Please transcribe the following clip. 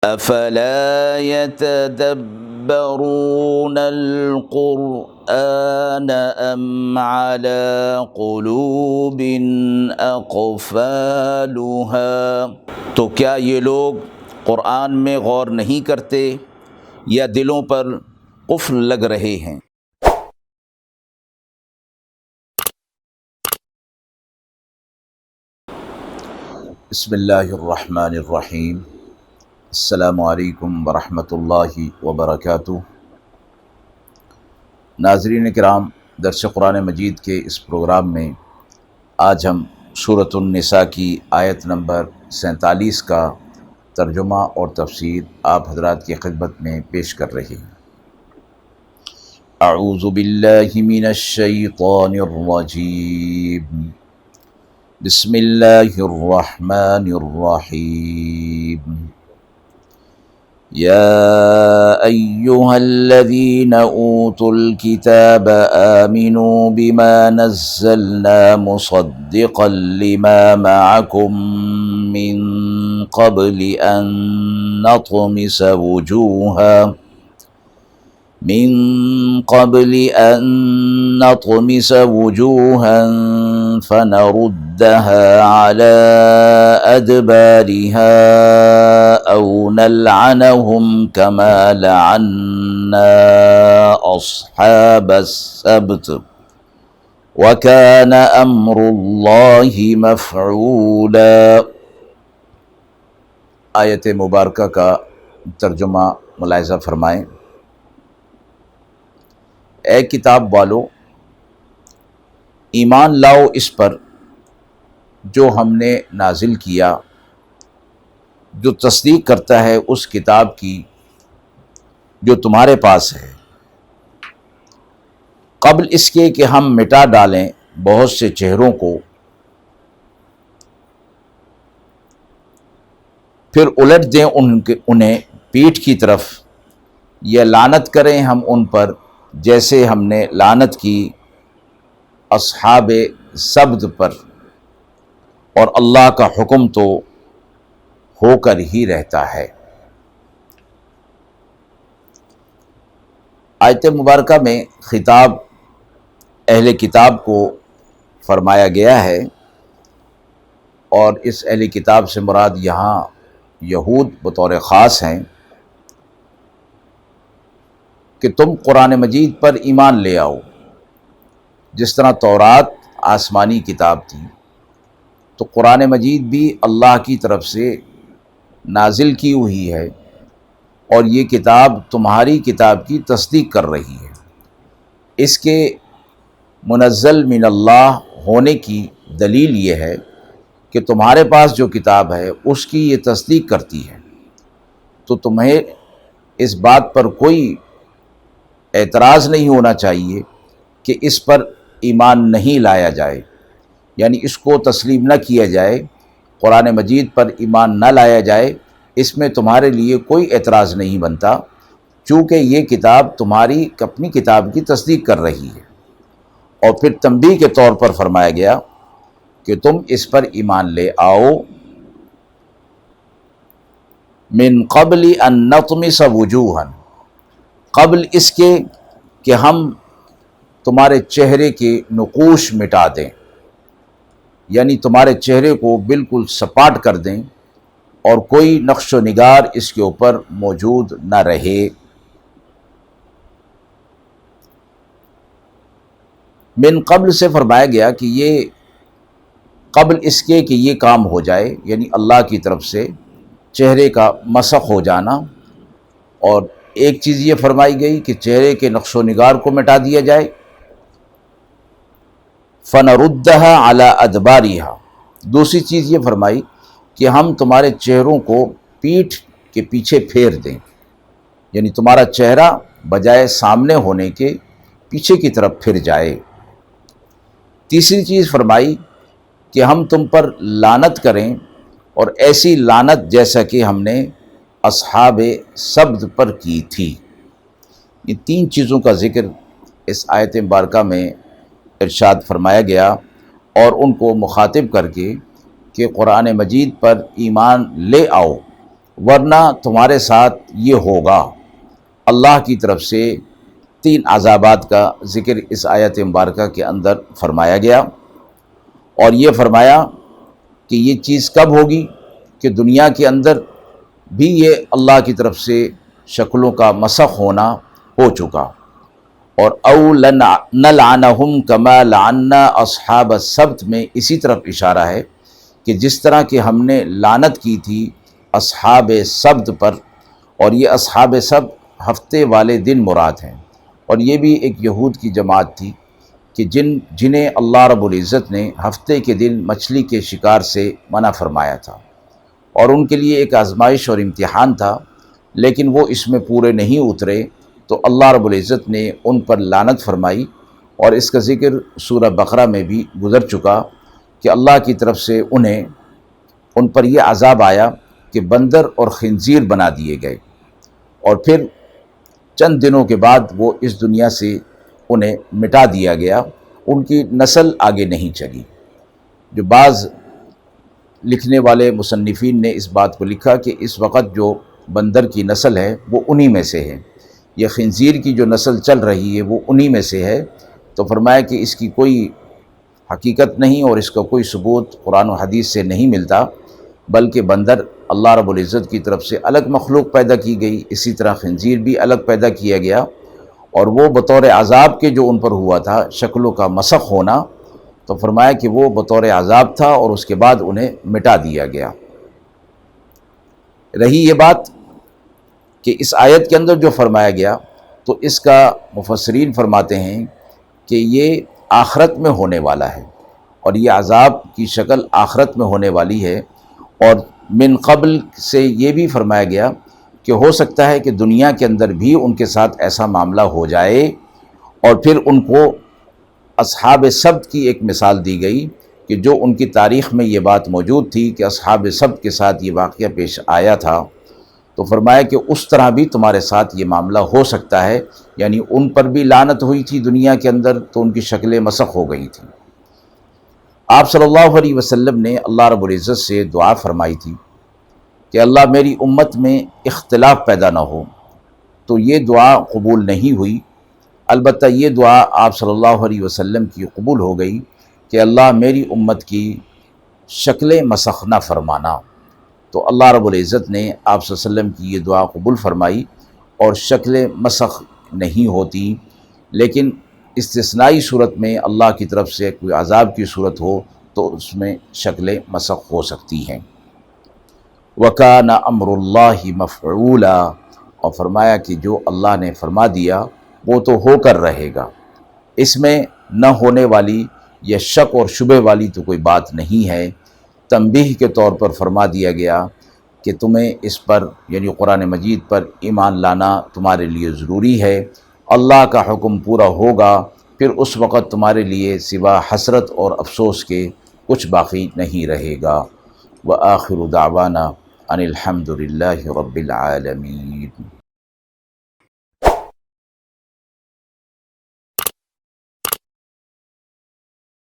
افلا يتدبرون القرآن ام على قلوب اقفالها، تو کیا یہ لوگ قرآن میں غور نہیں کرتے یا دلوں پر قفل لگ رہے ہیں؟ بسم اللہ الرحمن الرحیم۔ السلام علیکم ورحمۃ اللہ وبرکاتہ۔ ناظرین کرام، درس قرآن مجید کے اس پروگرام میں آج ہم سورۃ النساء کی آیت نمبر 47 کا ترجمہ اور تفسیر آپ حضرات کی خدمت میں پیش کر رہے ہیں۔ اعوذ باللہ من الشیطان الرجیم، بسم اللہ الرحمن الرحیم۔ يا أيها الذين أوتوا الكتاب آمنوا بما نزلنا مصدقا لما معكم من قبل أن نطمس وجوها فنردها على أدبارها أو نلعنهم كما لعنا أصحاب السبت وكان أمر الله مفعولا۔ آیت مبارکہ کا ترجمہ ملاحظہ فرمائیں۔ اے کتاب والو، ایمان لاؤ اس پر جو ہم نے نازل کیا، جو تصدیق کرتا ہے اس کتاب کی جو تمہارے پاس ہے، قبل اس کے کہ ہم مٹا ڈالیں بہت سے چہروں کو، پھر الٹ دیں انہیں پیٹھ کی طرف، یا لعنت کریں ہم ان پر جیسے ہم نے لعنت کی اصحاب سبت پر، اور اللہ کا حکم تو ہو کر ہی رہتا ہے۔ آیت مبارکہ میں خطاب اہل کتاب کو فرمایا گیا ہے، اور اس اہل کتاب سے مراد یہاں یہود بطور خاص ہیں کہ تم قرآن مجید پر ایمان لے آؤ۔ جس طرح تورات آسمانی کتاب تھی، تو قرآن مجید بھی اللہ کی طرف سے نازل کی ہوئی ہے، اور یہ کتاب تمہاری کتاب کی تصدیق کر رہی ہے۔ اس کے منزل من اللہ ہونے کی دلیل یہ ہے کہ تمہارے پاس جو کتاب ہے اس کی یہ تصدیق کرتی ہے، تو تمہیں اس بات پر کوئی اعتراض نہیں ہونا چاہیے کہ اس پر ایمان نہیں لایا جائے، یعنی اس کو تسلیم نہ کیا جائے، قرآن مجید پر ایمان نہ لایا جائے، اس میں تمہارے لیے کوئی اعتراض نہیں بنتا، چونکہ یہ کتاب تمہاری اپنی کتاب کی تصدیق کر رہی ہے۔ اور پھر تنبیہ کے طور پر فرمایا گیا کہ تم اس پر ایمان لے آؤ، من قبل ان نطمس وجوہا، قبل اس کے کہ ہم تمہارے چہرے کے نقوش مٹا دیں، یعنی تمہارے چہرے کو بالکل سپاٹ کر دیں اور کوئی نقش و نگار اس کے اوپر موجود نہ رہے۔ من قبل سے فرمایا گیا کہ یہ قبل اس کے کہ یہ کام ہو جائے، یعنی اللہ کی طرف سے چہرے کا مسخ ہو جانا، اور ایک چیز یہ فرمائی گئی کہ چہرے کے نقش و نگار کو مٹا دیا جائے، فَنَرُدَّهَا عَلَىٰ أَدْبَارِهَا، دوسری چیز یہ فرمائی کہ ہم تمہارے چہروں کو پیٹھ کے پیچھے پھیر دیں، یعنی تمہارا چہرہ بجائے سامنے ہونے کے پیچھے کی طرف پھر جائے۔ تیسری چیز فرمائی کہ ہم تم پر لعنت کریں، اور ایسی لعنت جیسا کہ ہم نے اصحاب سبت پر کی تھی۔ یہ تین چیزوں کا ذکر اس آیت مبارکہ میں ارشاد فرمایا گیا، اور ان کو مخاطب کر کے کہ قرآن مجید پر ایمان لے آؤ، ورنہ تمہارے ساتھ یہ ہوگا۔ اللہ کی طرف سے 3 عذابات کا ذکر اس آیت مبارکہ کے اندر فرمایا گیا، اور یہ فرمایا کہ یہ چیز کب ہوگی کہ دنیا کے اندر بھی یہ اللہ کی طرف سے شکلوں کا مسخ ہونا ہو چکا، اور او نلعنہم کما لعنا اصحاب السبت میں اسی طرف اشارہ ہے کہ جس طرح کہ ہم نے لعنت کی تھی اصحاب سبت پر، اور یہ اصحاب سبت ہفتے والے دن مراد ہیں، اور یہ بھی ایک یہود کی جماعت تھی کہ جنہیں اللہ رب العزت نے ہفتے کے دن مچھلی کے شکار سے منع فرمایا تھا، اور ان کے لیے ایک آزمائش اور امتحان تھا، لیکن وہ اس میں پورے نہیں اترے تو اللہ رب العزت نے ان پر لعنت فرمائی، اور اس کا ذکر سورہ بقرہ میں بھی گزر چکا کہ اللہ کی طرف سے ان پر یہ عذاب آیا کہ بندر اور خنزیر بنا دیے گئے، اور پھر چند دنوں کے بعد وہ اس دنیا سے انہیں مٹا دیا گیا، ان کی نسل آگے نہیں چلی۔ جو بعض لکھنے والے مصنفین نے اس بات کو لکھا کہ اس وقت جو بندر کی نسل ہے وہ انہی میں سے ہے، یہ خنزیر کی جو نسل چل رہی ہے وہ انہی میں سے ہے، تو فرمایا کہ اس کی کوئی حقیقت نہیں اور اس کا کوئی ثبوت قرآن و حدیث سے نہیں ملتا، بلکہ بندر اللہ رب العزت کی طرف سے الگ مخلوق پیدا کی گئی، اسی طرح خنزیر بھی الگ پیدا کیا گیا، اور وہ بطور عذاب کے جو ان پر ہوا تھا شکلوں کا مسخ ہونا، تو فرمایا کہ وہ بطور عذاب تھا اور اس کے بعد انہیں مٹا دیا گیا۔ رہی یہ بات کہ اس آیت کے اندر جو فرمایا گیا تو اس کا مفسرین فرماتے ہیں کہ یہ آخرت میں ہونے والا ہے، اور یہ عذاب کی شکل آخرت میں ہونے والی ہے، اور من قبل سے یہ بھی فرمایا گیا کہ ہو سکتا ہے کہ دنیا کے اندر بھی ان کے ساتھ ایسا معاملہ ہو جائے، اور پھر ان کو اصحاب سبت کی ایک مثال دی گئی کہ جو ان کی تاریخ میں یہ بات موجود تھی کہ اصحاب سبت کے ساتھ یہ واقعہ پیش آیا تھا، تو فرمایا کہ اس طرح بھی تمہارے ساتھ یہ معاملہ ہو سکتا ہے، یعنی ان پر بھی لعنت ہوئی تھی دنیا کے اندر تو ان کی شکلیں مسخ ہو گئی تھیں۔ آپ صلی اللہ علیہ وسلم نے اللہ رب العزت سے دعا فرمائی تھی کہ اللہ میری امت میں اختلاف پیدا نہ ہو، تو یہ دعا قبول نہیں ہوئی، البتہ یہ دعا آپ صلی اللہ علیہ وسلم کی قبول ہو گئی کہ اللہ میری امت کی شکلیں مسخ نہ فرمانا، تو اللہ رب العزت نے آپ صلی اللہ علیہ وسلم کی یہ دعا قبول فرمائی، اور شکلیں مسخ نہیں ہوتی، لیکن استثنائی صورت میں اللہ کی طرف سے کوئی عذاب کی صورت ہو تو اس میں شکلیں مسخ ہو سکتی ہیں۔ وَكَانَ أَمْرُ اللَّهِ مَفْعُولًا، اور فرمایا کہ جو اللہ نے فرما دیا وہ تو ہو کر رہے گا، اس میں نہ ہونے والی یا شک اور شبہ والی تو کوئی بات نہیں ہے۔ تنبیہ کے طور پر فرما دیا گیا کہ تمہیں اس پر یعنی قرآن مجید پر ایمان لانا تمہارے لیے ضروری ہے، اللہ کا حکم پورا ہوگا، پھر اس وقت تمہارے لیے سوا حسرت اور افسوس کے کچھ باقی نہیں رہے گا۔ وآخر دعوانا ان الحمد للہ رب العالمین۔